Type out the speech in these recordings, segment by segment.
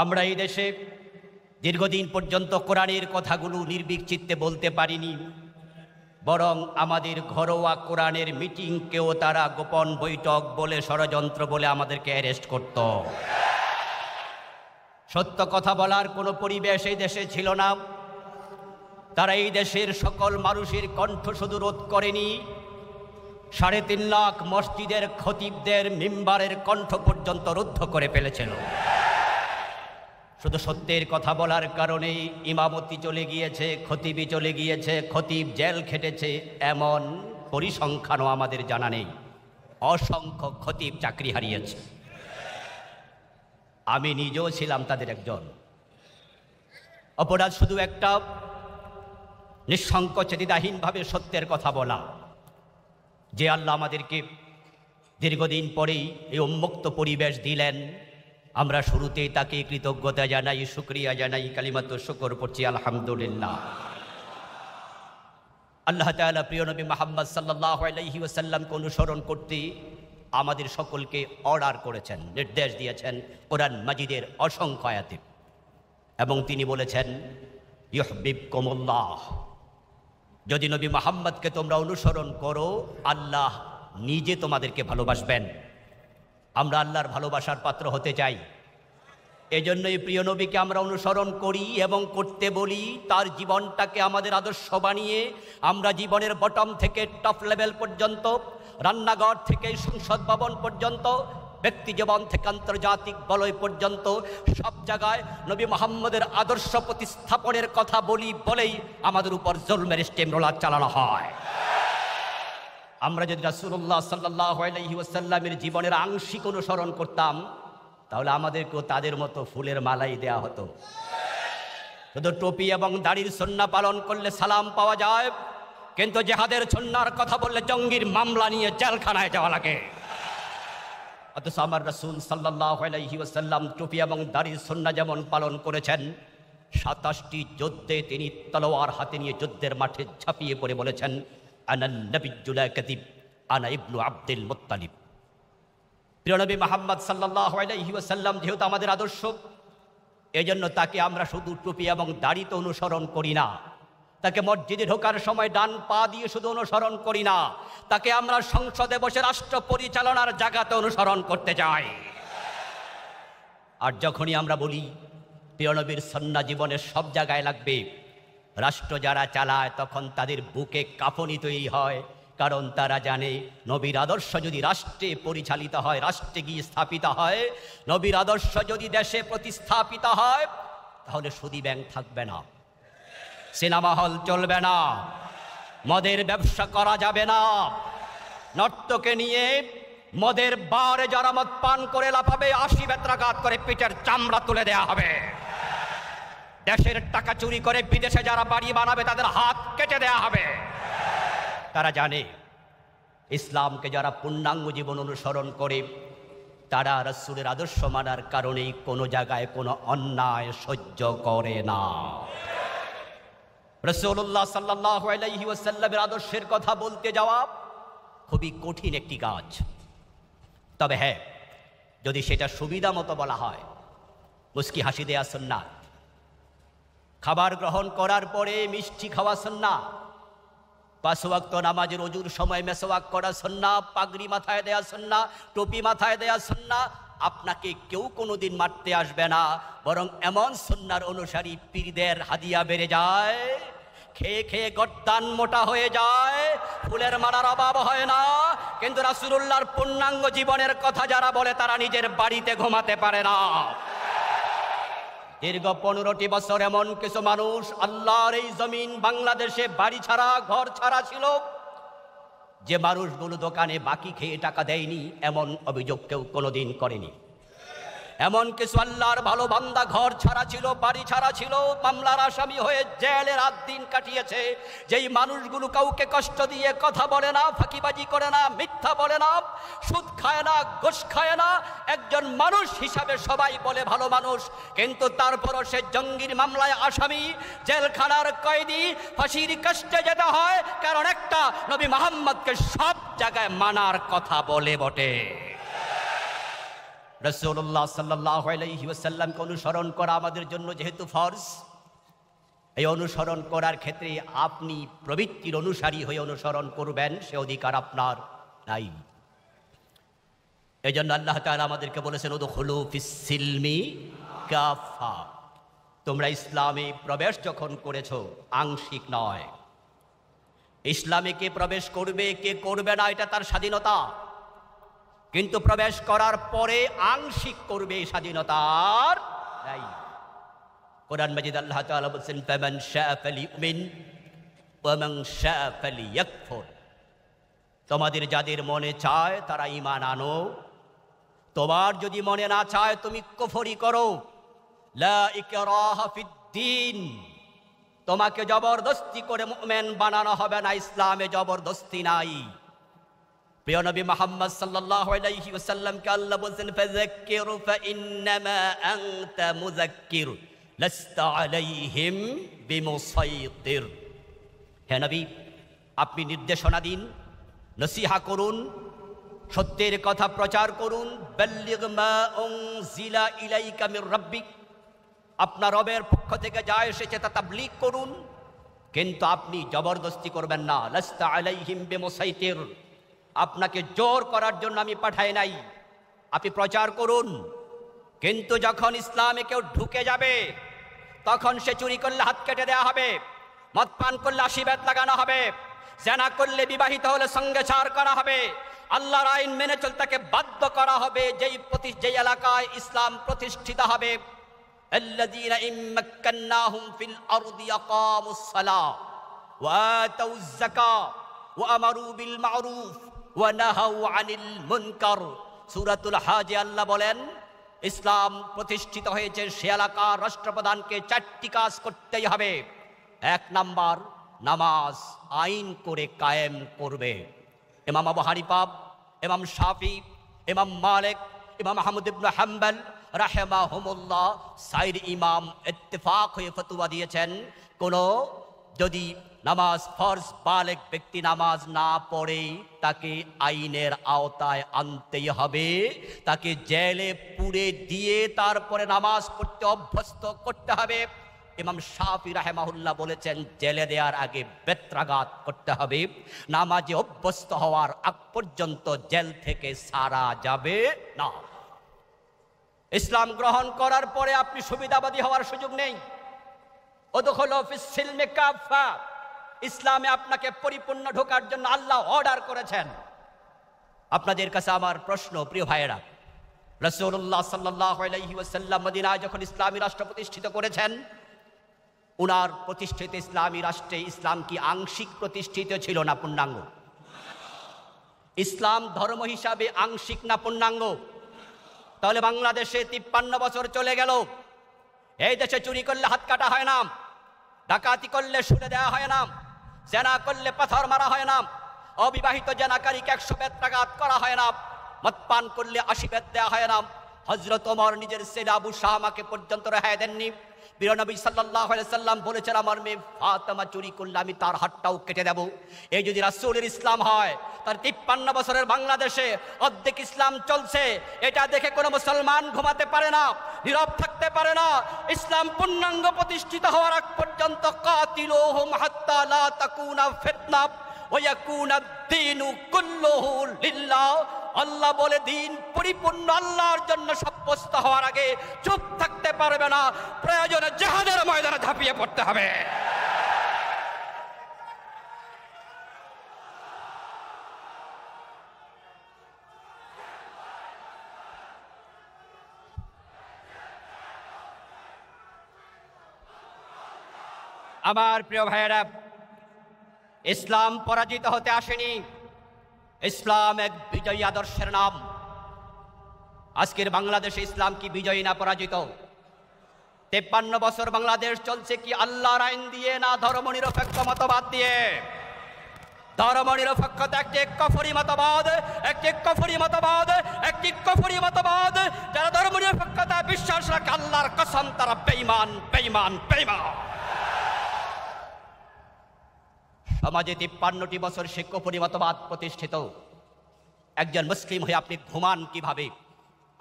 আমরা এই দেশে দীর্ঘদিন পর্যন্ত কোরআনের কথাগুলো নির্ভীক চিত্তে বলতে পারিনি, বরং আমাদের ঘরোয়া কোরআনের মিটিংকেও তারা গোপন বৈঠক বলে, ষড়যন্ত্র বলে আমাদেরকে অ্যারেস্ট করত। সত্য কথা বলার কোনো পরিবেশ এই দেশে ছিল না। তারা এই দেশের সকল মানুষের কণ্ঠ শুধু রোধ করেনি, 3.5 লাখ মসজিদের খতিবদের মিম্বারের কণ্ঠ পর্যন্ত রুদ্ধ করে ফেলেছিল। শুধু সত্যের কথা বলার কারণেই ইমামতি চলে গিয়েছে, খতিবি চলে গিয়েছে, খতিব জেল খেটেছে, এমন পরিসংখ্যানও আমাদের জানা নেই। অসংখ্য খতিব চাকরি হারিয়েছে। আমি নিজেও ছিলাম তাদের একজন। অপরাধ শুধু একটা, নিঃসংকোচে দ্বিধাহীনভাবে সত্যের কথা বলা। যে আল্লাহ আমাদেরকে দীর্ঘদিন পরেই এই উন্মুক্ত পরিবেশ দিলেন, আমরা শুরুতেই তাকে কৃতজ্ঞতা জানাই, শুকরিয়া জানাই, কালিমাতুশ শুকর পড়ছি আলহামদুলিল্লাহ। আল্লাহ তাআলা প্রিয় নবী মুহাম্মদ সাল্লাল্লাহু আলাইহি ওয়াসাল্লামকে অনুসরণ করতে আমাদের সকলকে অর্ডার করেছেন, নির্দেশ দিয়েছেন কোরআন মাজিদের অসংখ্য আয়াতে, এবং তিনি বলেছেন ইউহিব্বুকুমুল্লাহ, যদি নবী মুহাম্মদকে তোমরা অনুসরণ করো আল্লাহ নিজে তোমাদেরকে ভালোবাসবেন। আমরা আল্লাহর ভালোবাসার পাত্র হতে চাই, এজন্যই প্রিয় নবীকে আমরা অনুসরণ করি এবং করতে বলি। তার জীবনটাকে আমাদের আদর্শ বানিয়ে আমরা জীবনের বটম থেকে টপ লেভেল পর্যন্ত, রান্নাঘর থেকে সংসদ ভবন পর্যন্ত, ব্যক্তি জীবন থেকে আন্তর্জাতিক বলয় পর্যন্ত সব জায়গায় নবী মুহাম্মদের আদর্শ প্রতিস্থাপনের কথা বলি বলেই আমাদের উপর জুলমের স্টিমরোলার চালানো হয়। আমরা যদি রাসূলুল্লাহ সাল্লাল্লাহু আলাইহি ওয়াসাল্লামের জীবনের আংশিক অনুসরণ করতাম, তাহলে আমাদেরকেও তাদের মতো ফুলের মালাই দেয়া হতো। শুধু টুপি এবং দাড়ির সুন্নাহ পালন করলে সালাম পাওয়া যায়, কিন্তু জিহাদের সুন্নাহর কথা বললে জঙ্গির মামলা নিয়ে জেলখানায় যাওয়া লাগে। অথচ আমার রাসূল সাল্লাল্লাহু আলাইহি ওয়াসাল্লাম টুপি এবং দাড়ির সুন্নাহ যেমন পালন করেছেন, 27টি যুদ্ধে তিনি তলোয়ার হাতে নিয়ে যুদ্ধের মাঠে ঝাঁপিয়ে পড়ে বলেছেন আনান নবিয়্যুল কাযিব আনা ইবনু আব্দুল মুত্তালিব। প্রিয় নবী মুহাম্মদ সাল্লাল্লাহু আলাইহি ওয়াসাল্লাম যেহেতু আমাদের আদর্শ, এজন্য তাকে আমরা শুধু টুপি এবং দাড়িতে অনুসরণ করি না, তাকে মসজিদে ঢোকার সময় ডান পা দিয়ে শুধু অনুসরণ করি না, তাকে আমরা সংসদে বসে রাষ্ট্র পরিচালনার জায়গাতে অনুসরণ করতে চাই। আর যখনই আমরা বলি প্রিয় নবীর সুন্নাহ জীবনের সব জায়গায় লাগবে, রাষ্ট্র যারা চালায় তখন তাদের বুকে কাঁপুনি তৈরি হয়, কারণ তারা জানে নবীর আদর্শ যদি রাষ্ট্রে পরিচালিত হয়, রাষ্ট্রে গিয়ে স্থাপিত হয়, নবীর আদর্শ যদি দেশে প্রতিস্থাপিত হয়, তাহলে সুদী ব্যাংক থাকবে না, সিনেমা হল চলবে না, মদের ব্যবসা করা যাবে না, নর্তকে নিয়ে মদের বারে যারা মদ পান করে লাফাবে 80 বেত্রাঘাত করে পিঠের চামড়া তুলে দেয়া হবে। দেশের টাকা চুরি করে বিদেশে যারা বাড়ি বানাবে তাদের হাত কেটে দেয়া হবে। তারা জানে ইসলামকে যারা পূর্ণাঙ্গ জীবন অনুসরণ করে তারা রাসূলের আদর্শ মানার কারণেই কোনো জায়গায় কোনো অন্যায় সহ্য করে না। রাসূলুল্লাহ সাল্লাল্লাহু আলাইহি ওয়াসাল্লামের আদর্শের কথা বলতে যাওয়া খুবই কঠিন একটি কাজ। তবে হ্যাঁ, যদি সেটা সুবিধা মতো বলা হয়, মুস্কি হাসি দেয়া সুন্নাত, খাবার গ্রহণ করার পরে মিষ্টি খাওয়া সুন্নাত, 5 ওয়াক্ত নামাজের ওযুর সময় মেসওয়াক করা সুন্নাত, পাগড়ি মাথায় দেয়া সুন্নাত, টুপি মাথায় দেয়া সুন্নাত। আপনাকে কেউ কোনোদিন মারতে আসবে না, বরং এমন সুন্নাহর অনুসারী পীরদের হাদিয়া বেড়ে যায়, খেয়ে খেয়ে গর্দান মোটা হয়ে যায়, ফুলের মালার অভাব হয় না। কিন্তু রাসূলুল্লাহর পূর্ণাঙ্গ জীবনের কথা যারা বলে তারা নিজের বাড়িতে ঘুমাতে পারে না। দীর্ঘ 15টি বছর এমন কিছু মানুষ আল্লাহর এই জমিন বাংলাদেশে বাড়ি ছাড়া, ঘর ছাড়া ছিল, যে মানুষগুলো দোকানে বাকি খেয়ে টাকা দেয়নি এমন অভিযোগ কেউ কোনোদিন করেনি। এমন কিছু আল্লাহর ভালো বান্দা ঘর ছাড়া ছিল, বাড়ি ছাড়া ছিল, মামলার আসামি হয়ে জেলে রাত দিন কাটিয়েছে। যেই মানুষগুলো কাউকে কষ্ট দিয়ে কথা বলে না, ফাঁকিবাজি করে না, মিথ্যা বলে না, সুদ খায় না, ঘুষ খায় না, একজন মানুষ হিসাবে সবাই বলে ভালো মানুষ, কিন্তু তারপরও সে জঙ্গির মামলায় আসামি, জেলখানার কয়েদি, ফাঁসির কষ্টে যেতে হয়, কারণ একটা নবী মুহাম্মদকে সব জায়গায় মানার কথা বলে বটে। রাসূলুল্লাহ সাল্লাল্লাহু আলাইহি ওয়াসাল্লামকে অনুসরণ করা আমাদের জন্য যেহেতু ফরজ, এই অনুসরণ করার ক্ষেত্রে আপনি প্রবৃত্তির অনুসারী হয়ে অনুসরণ করবেন সে অধিকার আপনার নাই। এই জন্য আল্লাহ তাআলা আমাদেরকে বলেছেন উদখুলু ফিস-সিলমি কাফা, তোমরা ইসলামে প্রবেশ যখন করেছো আংশিক নয়। ইসলামে কে প্রবেশ করবে কে করবে না এটা তার স্বাধীনতা, কিন্তু প্রবেশ করার পরে আংশিক করবে স্বাধীনতার নাই। কোরআন মাজিদ আল্লাহ তাআলা বলেছেন ফামান শাআ ফালিউমিন ওয়া মান শাআ ফালিয়াকফুর, তোমাদের যাদের মনে চায় তারা ঈমান আনো, তোমার যদি মনে না চায় তুমি কুফরি করো। লা ইকরাহা ফিদ্দীন, তোমাকে জবরদস্তি করে মুমিন বানানো হবে না, ইসলামে জবরদস্তি নাই। প্রিয় নবী মুহাম্মদ সাল্লাল্লাহু আলাইহি ওয়াসাল্লামকে আল্লাহ বলেন ফাযাক্কির ফাইন্নামা আনতা মুযাক্কির লাস্তা আলাইহিম বিমুসাইতির। হে নবী, আপনি নির্দেশনা দিন, নসিহা করুন, সত্যের কথা প্রচার করুন। বাল্লিগ মা উনজিলা ইলাইকা মির রাব্বিক, আপনার রবের পক্ষ থেকে যা এসেছে তা তাবলীগ করুন, কিন্তু আপনি জবরদস্তি করবেন না। লাস্তা আলাইহিম বিমুসাইতির, আপনাকে জোর করার জন্য আমি পাঠাই নাই, আপনি প্রচার করুন। কিন্তু যখন ইসলামে কেউ ঢুকে যাবে তখন সে চুরি করলে হাত কেটে দেওয়া হবে, মদ পান করলে 80 বেত লাগানো হবে, জেনা করলে বিবাহিত হলে সঙ্গে ছাড় করা হবে, আল্লাহর আইন মেনে চলতে তাকে বাধ্য করা হবে। যেই এলাকায় ইসলাম প্রতিষ্ঠিত হবে, আল্লাযীনা ইম্মাক্কান্নাহুম ফিল আরদি আকামুস সালাহ ওয়া আতাউয যাকাহ ওয়া আমারু বিল মা'রুফ ওয়া নাহাউ আনিল মুনকার। সূরাতুল হাজে আল্লাহ বলেন ইসলাম প্রতিষ্ঠিত হয়েছে সে এলাকার রাষ্ট্রপ্রধানকে 4টি কাজ করতেই হবে। 1 নাম্বার, নামাজ আইন করে কায়েম করবে। ইমাম আবু হানিফা, ইমাম শাফি, ইমাম মালিক, ইমাম আহমদ ইবনে হাম্বল রাহিমাহুমুল্লাহ, সাইর ইমাম ইত্তেফাক হয়ে ফতোয়া দিয়েছেন, যদি নামাজ ফরজ বালেগ ব্যক্তি নামাজ না পড়ে তাকে আইনের আওতায় আনতেই হবে, তাকে জেলে পুরে দিয়ে তারপরে নামাজ পড়তে অভ্যস্ত করতে হবে। ইমাম শাফি রাহিমাহুল্লাহ বলেছেন জেলে দেওয়ার আগে বেত্রাঘাত করতে হবে, নামাজে অভ্যস্ত হওয়ার আগ পর্যন্ত জেল থেকে ছাড়া যাবে না। ইসলাম গ্রহণ করার পরে আপনি সুবিধাবাদী হওয়ার সুযোগ নেই। উদখুলু ফিস-সিলমি কাফা, ইসলামে আপনাকে পরিপূর্ণ ঢোকার জন্য আল্লাহ অর্ডার করেছেন। আপনাদের কাছে আমার প্রশ্ন, প্রিয় ভাইয়েরা, রাসূলুল্লাহ সাল্লাল্লাহু আলাইহি ওয়াসাল্লাম মদিনায় যখন ইসলামী রাষ্ট্র প্রতিষ্ঠিত করেছেন, উনার প্রতিষ্ঠিত ইসলামী রাষ্ট্রে ইসলাম কি আংশিক প্রতিষ্ঠিত ছিল না পূর্ণাঙ্গ? ইসলাম ধর্ম হিসাবে আংশিক না পূর্ণাঙ্গ? তাহলে বাংলাদেশে 53 বছর চলে গেল, এই দেশে চুরি করলে হাত কাটা হয় না, ডাকাতি করলে শুলে দেওয়া হয় না, জেনা করলে পাথর মারা হয় না, অবিবাহিত জেনাকারীকে 100 বেত্রাঘাত করা হয় না, মদ পান করলে 80 বেত দেওয়া হয় না। হযরত ওমর নিজের ছেলে আবু শামাকে পর্যন্ত রেহাই দেননি। প্রিয় নবী সাল্লাল্লাহু আলাইহি সাল্লাম বলেছেন আমার মেয়ে ফাতেমা চুরি করলে আমি তার হাতটাও কেটে দেব। এই যদি রাসূলের ইসলাম হয়, তার 53 বছরের বাংলাদেশে অর্ধেক ইসলাম চলছে, এটা দেখে কোনো মুসলমান ঘুমাতে পারে না, নীরব থাকতে পারে না। ইসলাম পূর্ণাঙ্গ প্রতিষ্ঠিত হওয়ার আগ পর্যন্ত কাতিলুহুম হাত্তা লা তাকুনা ফিতনা ওয়া ইয়াকুনা দ্বীনু কুল্লুহু লিল্লাহ। আল্লাহ বলে দিন পরিপূর্ণ আল্লাহর জন্য সাব্যস্ত হওয়ার আগে চুপ থাকতে পারবে না, প্রয়োজনে জিহাদের ময়দানে ঝাঁপিয়ে পড়তে হবে। আমার প্রিয় ভাইয়েরা, ইসলাম পরাজিত হতে আসেনি, ইসলাম এক বিজয়ী আদর্শের নাম। আজকের বাংলাদেশে ইসলাম কি বিজয়ী না পরাজিত? 53 বছর বাংলাদেশ চলছে কি আল্লাহর আইন দিয়ে না ধর্মনিরপেক্ষ মতবাদ দিয়ে? ধর্মনিরপেক্ষতা একটি কুফরি মতবাদ, একটি কুফরি মতবাদ, একটি কুফরি মতবাদ। যারা ধর্মনিরপেক্ষতা বিশ্বাস রাখে আল্লাহর কসম তারা বেঈমান, বেঈমান, বেঈমান। সমাজে 53টি বছর সে কুফরি মতবাদ প্রতিষ্ঠিত। একজন মুসলিম হয়ে আপনি ঘুমান কিভাবে?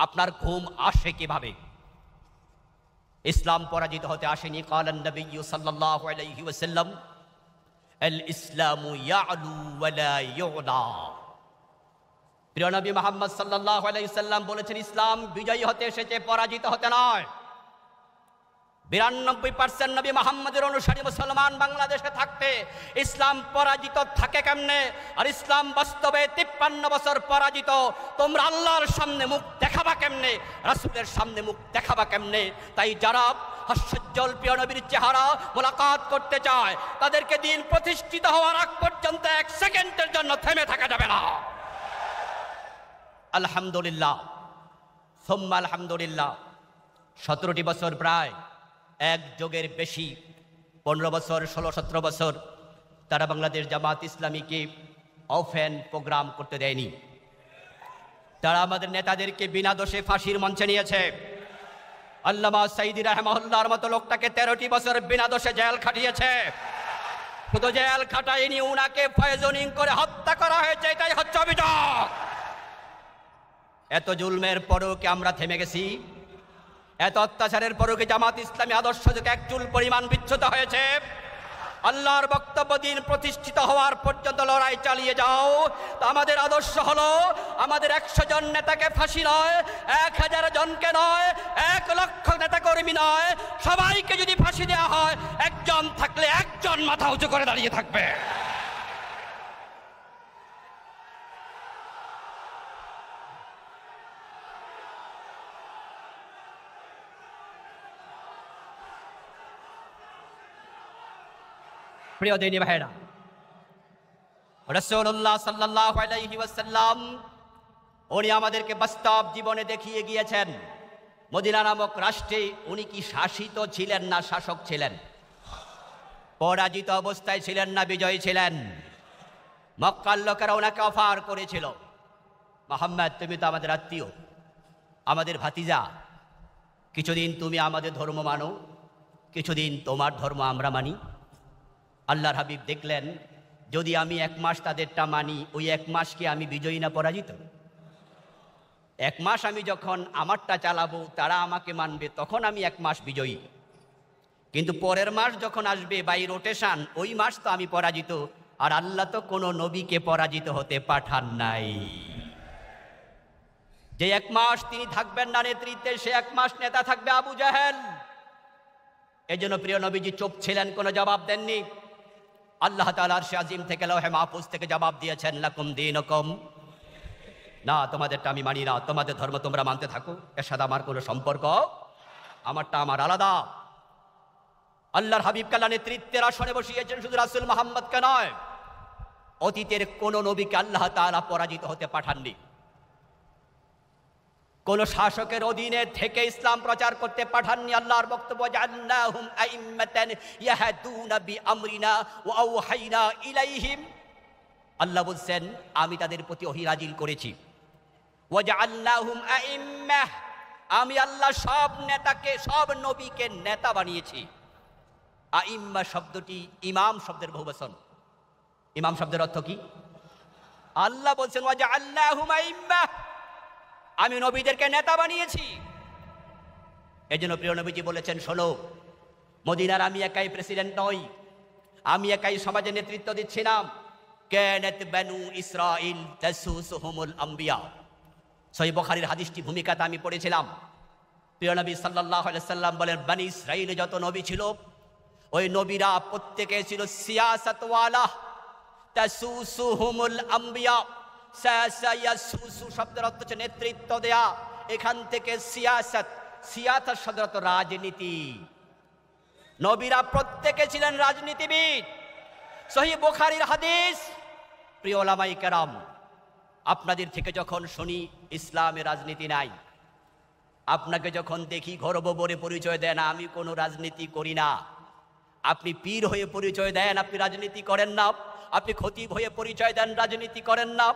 আপনার ঘুম আসে কিভাবে? ইসলাম পরাজিত হতে আসেনি। ক্বালান নবী সাল্লাল্লাহু আলাইহি ওয়াসাল্লাম, আল ইসলামু ইয়ালু ওয়া লা ইউলা। প্রিয় নবী মুহাম্মদ সাল্লাল্লাহু আলাইহি ওয়াসাল্লাম বলেছেন, ইসলাম বিজয়ী হতে এসেছে, পরাজিত হতে নয়। 92% নবী মুহাম্মদের অনুসারী মুসলমান বাংলাদেশে থাকতে ইসলাম পরাজিত থাকে কেমনে? আর ইসলাম বাস্তবে 53 বছর পরাজিত। তোমরা আল্লাহর সামনে মুখ দেখাবা কেমনে? রাসূলের সামনে মুখ দেখাবা কেমনে? তাই যারা হাস্যোজ্জ্বল প্রিয় নবীর চেহারা মোলাকাত করতে চায়, তাদেরকে দিন প্রতিষ্ঠিত হওয়ার আগ পর্যন্ত 1 সেকেন্ডের জন্য থেমে থাকা যাবে না। আলহামদুলিল্লাহ, সুম্মা আলহামদুলিল্লাহ। 17টি বছর, প্রায় 1 যুগের বেশি, 15 বছর, 16-17 বছর তারা বাংলাদেশ জামাত ইসলামীকে অফেন প্রোগ্রাম করতে দেয়নি। তারা আমাদের নেতাদেরকে বিনা দোষে ফাঁসির মঞ্চে নিয়েছে। আল্লামা সাইদি রাহমাহুল্লাহর মতো লোকটাকে 13টি বছর বিনা দোষে জেল খাটিয়েছে। শুধু জেল খাটায়নি, উনাকে পয়জনিং করে হত্যা করা হয়েছে। এটাই হচ্ছে অভিযোগ। এত জুলমের পরেও কি আমরা থেমে গেছি? এত অত্যাচারের পরেও কি জামাত ইসলামী আদর্শ থেকে 1 চুল পরিমাণ বিচ্যুত হয়েছে? আল্লাহর বক্তব্য দিন প্রতিষ্ঠিত হওয়ার পর্যন্ত লড়াই চালিয়ে যাও। তো আমাদের আদর্শ হলো, আমাদের 100 জন নেতাকে ফাঁসি নয়, 1000 জনকে নয়, 1 লক্ষ নেতা কর্মী নয়, সবাইকে যদি ফাঁসি দেওয়া হয়, একজন থাকলে একজন মাথা উঁচু করে দাঁড়িয়ে থাকবে। প্রিয় দিনী ভাইরা, রাসূলুল্লাহ সাল্লাল্লাহু আলাইহি ওয়াসাল্লাম উনি আমাদেরকে বাস্তব জীবনে দেখিয়ে গিয়েছেন। মদিনা নামক রাষ্ট্রে উনি কি শাসিত ছিলেন না শাসক ছিলেন? পরাজিত অবস্থায় ছিলেন না বিজয়ী ছিলেন? মক্কার লোকেরা ওনাকে অফার করেছিল, মুহাম্মদ তুমি তো আমাদের আত্মীয়, আমাদের ভাতিজা, কিছুদিন তুমি আমাদের ধর্ম মানো, কিছুদিন তোমার ধর্ম আমরা মানি। আল্লাহর হাবিব দেখলেন, যদি আমি 1 মাস তাদেরটা মানি, ওই 1 মাস কি আমি বিজয়ী না পরাজিত? 1 মাস আমি যখন আমারটা চালাবো, তারা আমাকে মানবে, তখন আমি 1 মাস বিজয়ী। কিন্তু পরের মাস যখন আসবে বাই রোটেশন, ওই মাস তো আমি পরাজিত। আর আল্লাহ তো কোনো নবীকে পরাজিত হতে পাঠান নাই। যে 1 মাস তিনি থাকবেন না নেতৃত্বে, সে 1 মাস নেতা থাকবে আবু জাহেল। এই জন্য প্রিয় নবীজি চুপ ছিলেন, কোনো জবাব দেননি। আল্লাহ তাআলা আরশে আজিম থেকে, লৌহে মাহফুজ থেকে জবাব দিয়েছেন, লাকুম দীনুকুম, না তোমাদেরটা আমি মানি না, তোমাদের ধর্ম তোমরা মানতে থাকো, এর সাথে আমার কোনো সম্পর্ক, আমারটা আমার আলাদা। আল্লাহর হাবিবকে আল্লাহ নেতৃত্বের আসনে বসিয়েছেন, শুধু রাসূল মুহাম্মদকে নয়, অতীতের কোন নবীকে আল্লাহ তাআলা পরাজিত হতে পাঠাননি। কোন শাসকের অধীনে থেকে ইসলাম প্রচার করতে পাঠাননি। আল্লাহর বক্তব্য, জাআলনাহুম আইম্মাতান ইয়াহদুনা বিআমরিনা ওয়া আওহাইনা ইলাইহিম। আল্লাহ বলছেন, আমি তাদের প্রতি ওহী নাজিল করেছি। ওয়া জাআলনাহুম আইম্মাহ, আমি আল্লাহ সব নেতাকে, সব নবীকে নেতা বানিয়েছি। আইম্মা শব্দটি ইমাম শব্দের বহুবচন। ইমাম শব্দের অর্থ কি? আল্লাহ বলছেন, ওয়া জাআলনাহুম আইম্মাহ, আমি নবীদেরকে নেতা বানিয়েছি। এই জন্য প্রিয় নবীজি বলেছেন, শোনো, মদিনার আমি একাই প্রেসিডেন্ট নই, আমি একাই সমাজে নেতৃত্ব দিচ্ছি না। কানাত বানু ইসরাঈল তাসুসুহুমুল আম্বিয়া। সহিহ বুখারীর হাদিসটি ভূমিকাতে আমি পড়েছিলাম। প্রিয় নবী সাল্লাল্লাহু আলাইহি সাল্লাম বলেন, বানি ইসরাঈলে যত নবী ছিল, ওই নবীরা প্রত্যেকে ছিল সিয়াসাতওয়ালা। তাসুসুহুমুল আম্বিয়া, সিয়াসায়াসুসু শব্দের অর্থ হচ্ছে নেতৃত্ব দেয়া। এখান থেকে সিয়াসাত, সিয়াসাত শব্দের অর্থ রাজনীতি। নবীরা প্রত্যেকে ছিলেন রাজনীতিবিদ। সহিহ বুখারীর হাদিস। প্রিয় ওলামায়ে কেরাম, আপনাদের থেকে যখন শুনি ইসলামে রাজনীতি নাই, আপনাকে যখন দেখি গর্ব ভরে পরিচয় দেন, আমি কোনো রাজনীতি করি না, আপনি পীর হয়ে পরিচয় দেন, আপনি রাজনীতি করেন না, আপনি খতিব হয়ে পরিচয় দেন, রাজনীতি করেন না,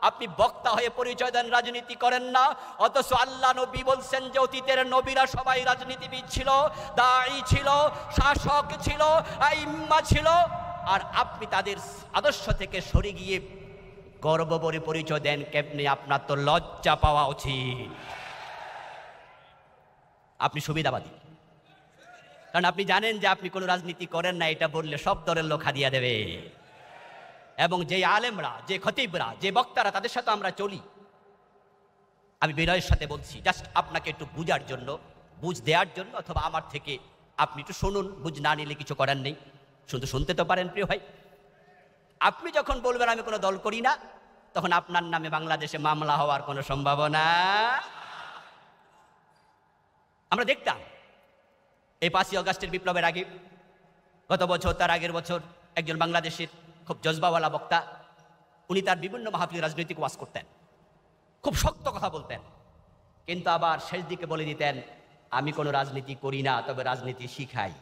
আপনি বক্তা হয়ে পরিচয় দেন, রাজনীতি করেন না। অথচ আল্লাহ নবী বলছেন যে অতীতের নবীরা সবাই রাজনীতিবিদ ছিল, দাঈ ছিল, শাসক ছিল, আইম্মা ছিল। আর আপনি তাদের আদর্শ থেকে সরে গিয়ে গর্ব ভরে পরিচয় দেন কেমনে? আপনার তো লজ্জা পাওয়া উচিত। আপনি সুবিধাবাদী, কারণ আপনি জানেন যে আপনি কোনো রাজনীতি করেন না, এটা বললে সব দলের লোক হাদিয়া দেবে। এবং যে আলেমরা, যে খতিবরা, যে বক্তারা, তাদের সাথে আমরা চলি। আমি বিনয়ের সাথে বলছি, জাস্ট আপনাকে একটু বুঝার জন্য, বুঝ দেওয়ার জন্য, অথবা আমার থেকে আপনি একটু শুনুন, বুঝ না নিলে কিছু করার নেই, শুধু শুনতে তো পারেন। প্রিয় ভাই, আপনি যখন বলবেন আমি কোনো দল করি না, তখন আপনার নামে বাংলাদেশে মামলা হওয়ার কোনো সম্ভাবনা। আমরা দেখতাম এই 5ই আগস্টের বিপ্লবের আগে, গত বছর, তার আগের বছর, একজন বাংলাদেশের খুব জজবাওয়ালা বক্তা, উনি তার বিভিন্ন মাহফিলে রাজনৈতিক ওয়াজ করতেন, খুব শক্ত কথা বলতেন, কিন্তু আবার শেষ দিকে বলে দিতেন আমি কোনো রাজনীতি করি না, তবে রাজনীতি শিখাই।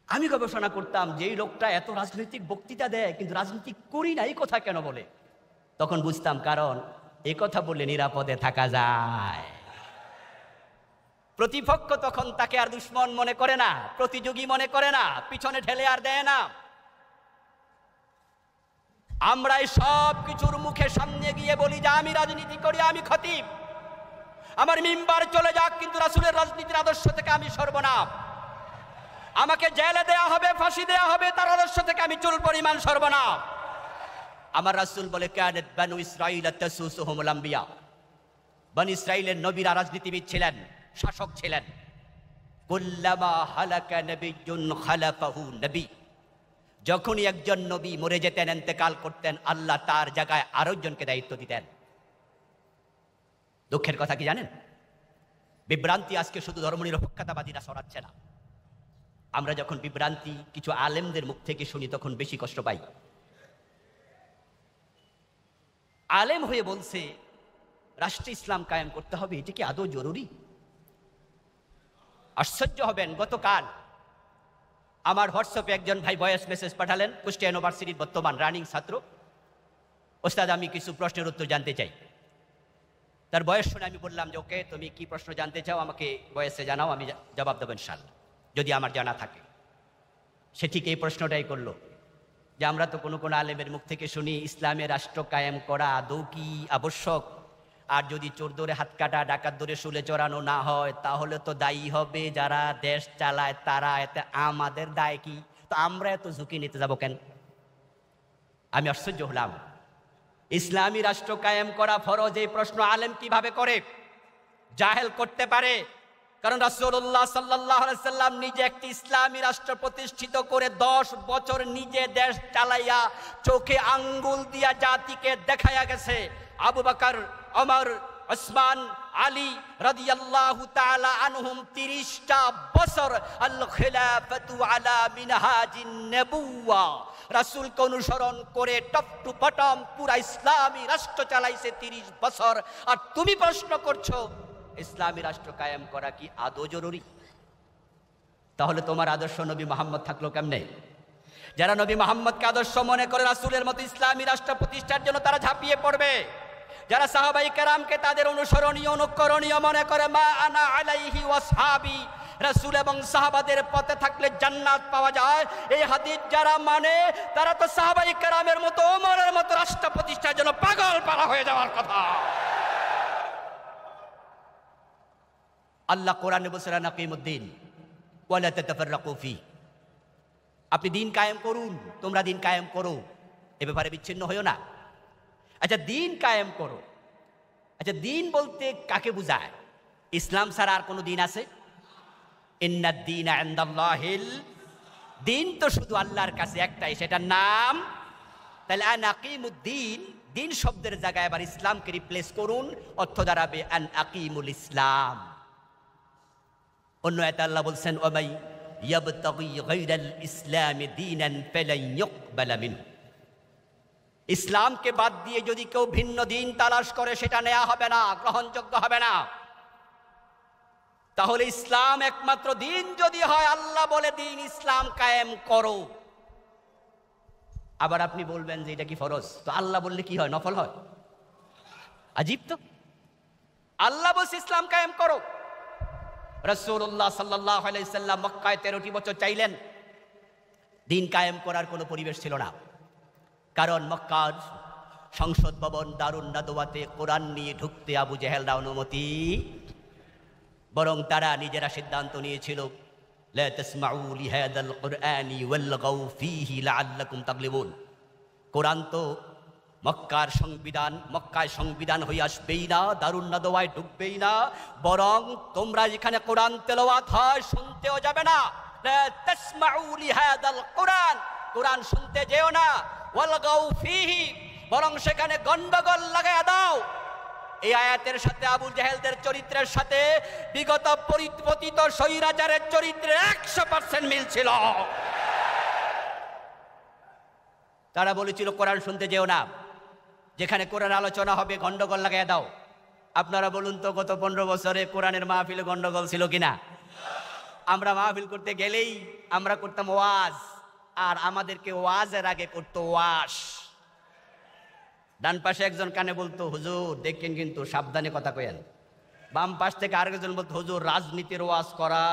আমি গবেষণা করতাম যে এই লোকটা এত রাজনৈতিক বক্তৃতা দেয় কিন্তু রাজনীতি করি না এই কথা কেন বলে। তখন বুঝতাম কারণ এই কথা বললে নিরাপদে থাকা যায়। প্রতিপক্ষ তখন তাকে আর দুশ্মন মনে করে না, প্রতিযোগী মনে করে না, পিছনে ঠেলে আর দেয় না। আমরা এই সব কিছুর মুখে সামনে গিয়ে বলি যে আমি রাজনীতি করি, আমি খতিব, আমার মিম্বার চলে যাক, কিন্তু রাসূলের রাজনীতির আদর্শ থেকে আমি সর্বনাম। আমাকে জেলে দেয়া হবে, ফাঁসি দেয়া হবে, তার আদর্শ থেকে আমি চুল পরিমাণ সর্বনাম। আমার রাসূল বলে কানাত বানু ইসরাঈল তাসুসুহুমুল আম্বিয়া, বনি ইসরাঈলের নবীরা রাজনীতিবিদ ছিলেন, শাসক ছিলেন। কুল্লামা হালাকা নবিয়্যুন খালাফাহু নবী, যখনই একজন নবী মরে যেতেন, ইন্তেকাল করতেন, আল্লাহ তার জায়গায় আরো একজনকে দায়িত্ব দিতেন। দুঃখের কথা কি জানেন? বিভ্রান্তি আজকে শুধু ধর্মনিরপেক্ষতাবাদীরা ছড়াচ্ছে না, আমরা যখন বিভ্রান্তি কিছু আলেমদের মুখ থেকে শুনি তখন বেশি কষ্ট পাই। আলেম হয়ে বলছে রাষ্ট্রে ইসলাম কায়েম করতে হবে, এটা কি আদৌ জরুরি? আশ্চর্য হবেন, গতকাল আমার হোয়াটসঅ্যাপে একজন ভাই ভয়েস মেসেজ পাঠালেন, কুষ্টিয়া ইউনিভার্সিটির বর্তমান রানিং ছাত্র। ওস্তাদ, আমি কিছু প্রশ্নের উত্তর জানতে চাই। তার বয়স শুনে আমি বললাম যে ওকে, তুমি কি প্রশ্ন জানতে চাও আমাকে ভয়েসে জানাও, আমি জবাব দেবো ইনশাআল্লাহ যদি আমার জানা থাকে। সে ঠিক এই প্রশ্নটাই করলো যে আমরা তো কোনো কোনো আলেমের মুখ থেকে শুনি ইসলামের রাষ্ট্র কায়েম করা আদৌ কি আবশ্যক? আর যদি চোর ধরে হাত কাটা, ডাকাত ধরে শুলে চড়ানো না হয় তাহলে তো দায়ী হবে যারা দেশ চালায় তারা, এতে আমাদের দায় কি? তো আমরা এত ঝুঁকি নিতে যাব কেন? আমি আশ্চর্য হলাম, ইসলামী রাষ্ট্র কায়েম করা ফরজ, এই প্রশ্ন আলেম কিভাবে করে, জাহেল করতে পারে? কারণ রাসূলুল্লাহ সাল্লাল্লাহু আলাইহি সাল্লাম নিজে একটি ইসলামী রাষ্ট্র প্রতিষ্ঠিত করে 10 বছর নিজে দেশ চালাইয়া চোখে আঙ্গুল দিয়া জাতিকে দেখাইয়া গেছে। আবু বকর, ওমর, ওসমান, আলী রাদিয়াল্লাহু তাআলা আনহুম 30টা বছর আল খিলাফাতু আলা মিনহাজিন নবুওয়া, রাসূলকে অনুসরণ করে টপ টু বটম পুরা ইসলামী রাষ্ট্র চালাইছে 30 বছর। আর তুমি প্রশ্ন করছো ইসলামী রাষ্ট্র কায়েম করা কি আদৌ জরুরি? তাহলে তোমার আদর্শ নবী মুহাম্মদ থাকলো কেমনে? যারা নবী মুহাম্মদকে আদর্শ মনে করে রাসূলের মতো ইসলামী রাষ্ট্র প্রতিষ্ঠার জন্য তারা ঝাঁপিয়ে পড়বে। যারা সাহাবায়ে কেরামকে তাদের অনুসরণীয়, অনুকরণীয় মনে করে, মা আনা আলাইহি ওয়াসহাবি, রাসূল এবং সাহাবাদের পথে থাকলে জান্নাত পাওয়া যায়, এই হাদিস যারা মানে তারা তো সাহাবায়ে কেরামের মতো, ওমরের মতো রাষ্ট্র প্রতিষ্ঠার জন্য পাগল পারা হয়ে যাওয়ার কথা। আল্লাহ কোরআনে বলেছেন আকিমুদ্দিন ওয়ালা তাতাফাররাকু ফি, আপনি দিন কায়েম করুন, তোমরা দিন কায়েম করো, এ ব্যাপারে বিচ্ছিন্ন হইও না। আচ্ছা, দিন কায়েম করো, আচ্ছা দিন বলতে কাকে বুঝায়? ইসলাম ছাড়া আর কোনো দিন আছে? ইন্নাদ দীনা ইনদাল্লাহিল, দিন তো শুধু আল্লাহর কাছে একটাই, সেটার নাম। তাহলে আন আকিমুদ্দিন, দিন শব্দের জায়গায় আবার ইসলামকে রিপ্লেস করুন, অর্থ দাঁড়াবে আন আকিমুল ইসলাম। অন্য আয়াতে আল্লাহ বলছেন ওয়ামাই ইয়াবতাগি গায়রাল ইসলামি দীনান ফালান ইউকবালা মিনহু, ইসলামকে বাদ দিয়ে যদি কেউ ভিন্ন দিন তালাশ করে সেটা নেওয়া হবে না, গ্রহণযোগ্য হবে না। তাহলে ইসলাম একমাত্র দিন যদি হয়, আল্লাহ বলে দিন ইসলাম কায়েম করো। আবার আপনি বলবেন যে এটা কি ফরজ? তো আল্লাহ বললে কি হয়, নফল হয়? আজীব তো, আল্লাহ বলছে ইসলাম কায়েম করো। রাসূলুল্লাহ সাল্লাল্লাহু আলাইহি সাল্লাম মক্কায় 13টি বছর চাইলেন, দিন কায়েম করার কোনো পরিবেশ ছিল না, কারণ মক্কার সংসদ ভবন দারুন নাদওয়াতে কোরআন নিয়ে ঢুকতে আবু জেহেলরা অনুমতি বরং তারা নিজেরা সিদ্ধান্ত নিয়েছিল, লা তাসমাউ লিহাদাল কুরআনি ওয়ালগাউ ফীহি লাআল্লাকুম তাগলিবুন। কোরআন তো মক্কায় সংবিধান হয়ে আসবেই না, দারুন নাদওয়ায় ঢুকবেই না, বরং তোমরা যেখানে কোরআন তেলাওয়াত হয় শুনতেও যাবে না। লা তাসমাউ লিহাদাল কুরআন, কোরআন শুনতে যেও না। ওয়ালগাউ ফীহি, বরং সেখানে গন্ডগোল লাগায়া দাও। এই আয়াতের সাথে আবু জাহেলদের চরিত্রের সাথে বিগত পতিত স্বৈরাচারের চরিত্রের 100% মিল ছিল। তারা বলেছিল কোরআন শুনতে যেও না, যেখানে কোরআন আলোচনা হবে গন্ডগোল লাগাইয়া দাও। আপনারা বলুন তো, গত 15 বছরে কোরআনের মাহফিলে গন্ডগোল ছিল কিনা? আমরা মাহফিল করতে গেলেই আমরা করতাম ওয়াজ, আর আমাদেরকে ওয়াজের আগে করতো ওয়াশ। ডান পাশে একজন কানে বলতো, হুজুর দেখেন কিন্তু সাবধানে কথা কয়েন। বাম পাশ থেকে আরেকজন বলতো, হুজুর রাজনীতির ওয়াজ করা।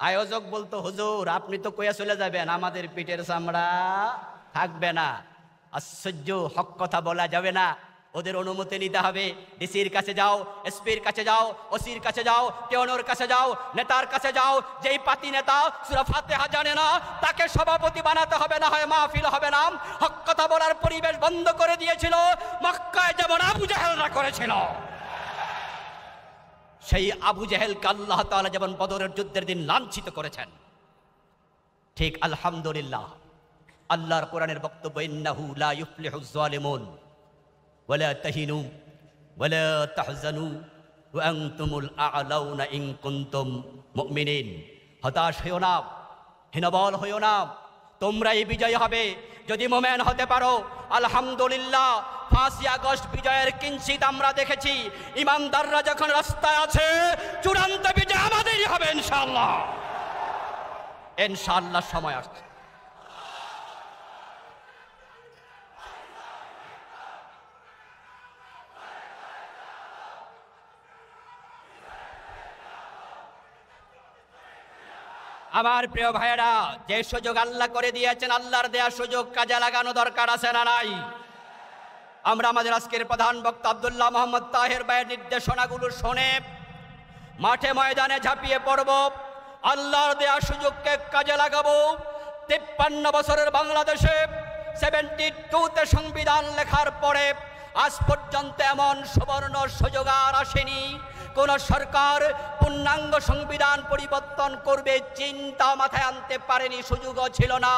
আয়োজক বলতো, হুজুর আপনি তো কইয়া চলে যাবেন, আমাদের পিঠের চামড়া থাকবে না। আশ্চর্য, হক কথা বলা যাবে না, ওদের অনুমতি নিতে হবে। ডিসির কাছে যাও, এসপির কাছে যাও, ওসির কাছে যাও, টেওনোর কাছে যাও, নেতার কাছে যাও। যেই পাতি নেতা সূরা ফাতিহা জানে না তাকে সভাপতি বানাতে হবে, না হয় মাহফিল হবে না। হক কথা বলার পরিবেশ বন্ধ করে দিয়েছিল মক্কায়, যেমন আবু জাহেলরা করেছিল। সেই আবু জাহেলকে আল্লাহ তাআলা যেমন বদরের যুদ্ধের দিন লাঞ্ছিত করেছেন, ঠিক আলহামদুলিল্লাহ আল্লাহর কোরআনের বক্তব্য, ইন্নাহু লা ইউফলিহুজ জালিমুন ওয়ালা তাহিনু ওয়ালা তাহজানু ওয়া আনতুমুল আ'লাউনা ইন কুনতুম মুমিনিন। হতাশ হইও না, হীনবল হইও না, তোমরাই বিজয়ী হবে যদি মুমিন হতে পারো। আলহামদুলিল্লাহ 5ই আগস্ট বিজয়ের কিঞ্চিত আমরা দেখেছি। ইমানদাররা যখন রাস্তায় আছে, চূড়ান্ত বিজয় আমাদেরই হবে ইনশাআল্লাহ। ইনশাআল্লাহ সময় আসছে। আমার প্রিয় ভাইয়েরা, যে সুযোগ আল্লাহ করে দিয়েছেন, আল্লাহর দেয়া সুযোগ কাজে লাগানো দরকার আছে না নাই? আমরা আমাদের আজকের প্রধান বক্তা আব্দুল্লাহ মোহাম্মদ তাহের ভাইয়ের নির্দেশনাগুলো শুনে মাঠে ময়দানে ঝাঁপিয়ে পড়ব, আল্লাহর দেয়া সুযোগকে কাজে লাগাবো। 53 বছরের বাংলাদেশে 72তে সংবিধান লেখার পরে আজ পর্যন্ত এমন সুবর্ণ সুযোগ আর আসেনি। কোন সরকার পূর্ণাঙ্গ সংবিধান পরিবর্তন করবে চিন্তা মাথায় আনতে পারেনি, সুযোগও ছিল না।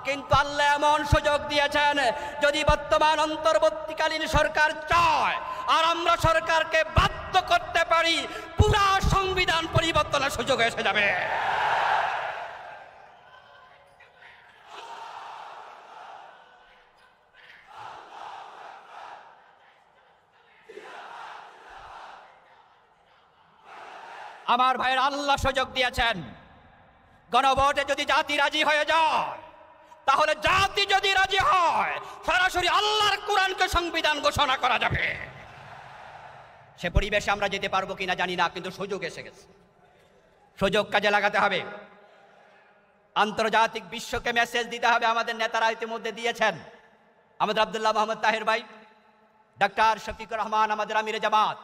কিন্তু আল্লাহ এমন সুযোগ দিয়েছেন, যদি বর্তমান অন্তর্বর্তীকালীন সরকার চায় আর আমরা সরকারকে বাধ্য করতে পারি, পুরা সংবিধান পরিবর্তনের সুযোগ এসে যাবে। আমার ভাইয়ের, আল্লাহ সুযোগ দিয়েছেন। গণভোটে যদি জাতি রাজি হয়ে যায়, তাহলে জাতি যদি রাজি হয়, সরাসরি আল্লাহর কোরআনকে সংবিধান ঘোষণা করা যাবে। সে পরিবেশে আমরা যেতে পারবো কিনা জানি না, কিন্তু সুযোগ এসে গেছে। সুযোগ কাজে লাগাতে হবে। আন্তর্জাতিক বিশ্বকে মেসেজ দিতে হবে। আমাদের নেতারা ইতিমধ্যে দিয়েছেন। আমাদের আব্দুল্লাহ মোহাম্মদ তাহের ভাই, ডাক্তার শফিকুর রহমান আমাদের আমিরে জামাত,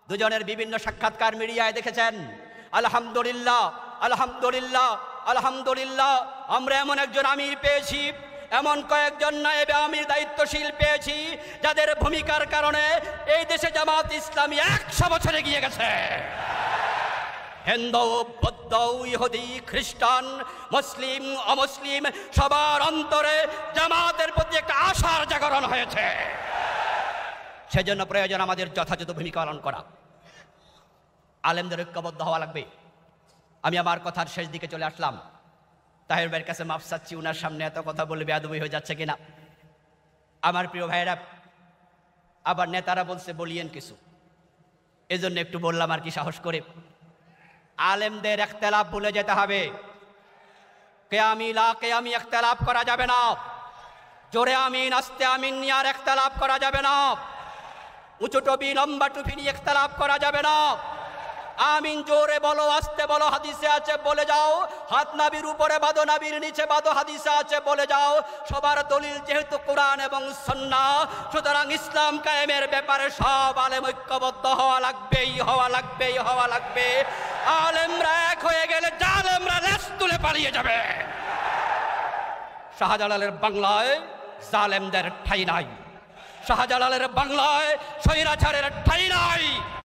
দুজনের বিভিন্ন সাক্ষাৎকার মিডিয়ায় দেখেছেন। আলহামদুলিল্লাহ, আলহামদুলিল্লাহ, আলহামদুলিল্লাহ, আমরা এমন একজন আমির পেয়েছি, এমন কয়েকজন নায়েবে আমির দায়িত্বশীল পেয়েছি, যাদের ভূমিকার কারণে এই দেশে জামাত ইসলামী 100 বছর এগিয়ে গেছে। হিন্দু, বৌদ্ধ, ইহুদি, খ্রিস্টান, মুসলিম, অমুসলিম সবার অন্তরে জামাতের প্রতি একটা আশার জাগরণ হয়েছে। সেজন্য প্রয়োজন আমাদের যথাযথ ভূমিকা পালন করা। আলেমদের ঐক্যবদ্ধ হওয়া লাগবে। আমি আমার কথার শেষ দিকে চলে আসলাম। তাহের ভাইয়ের কাছে মাফ চাচ্ছি, উনার সামনে এত কথা বলে বেয়াদবি হয়ে যাচ্ছে কিনা। আমার প্রিয় ভাইয়েরা, আবার নেতারা বলছে বলিয়েন কিছু, এজন্য একটু বললাম আর কি, সাহস করে। আলেমদের ইখতিলাফ ভুলে যেতে হবে। কেয়ামি লা কেয়ামি ইখতিলাফ করা যাবে না। জোরে আমিন, আস্তে আমিন নিয়ে আর ইখতিলাফ করা যাবে না। উঁচু টুপি লম্বা টুপি নিয়ে ইখতিলাফ করা যাবে না। আমিন জোরে বলো, আস্তে বলো। হাদিসে আছে বলে যাও, হাত নাভির উপরে বাঁধো, নাভির নিচে বাঁধো। হাদিসে আছে বলে যাও। সবার দলিল যেহেতু কোরআন এবং সুন্নাহ, সুতরাং ইসলাম কায়েমের ব্যাপারে সব আলেম ঐক্যবদ্ধ হওয়া লাগবেই, হওয়া লাগবেই, হওয়া লাগবে। আলেমরা এক হয়ে গেলে জালেমরা লেজ তুলে পালিয়ে যাবে। শাহজালালের বাংলায় জালেমদের ঠাঁই নাই, শাহজালালের বাংলায় স্বৈরাচারের ঠাঁই নাই।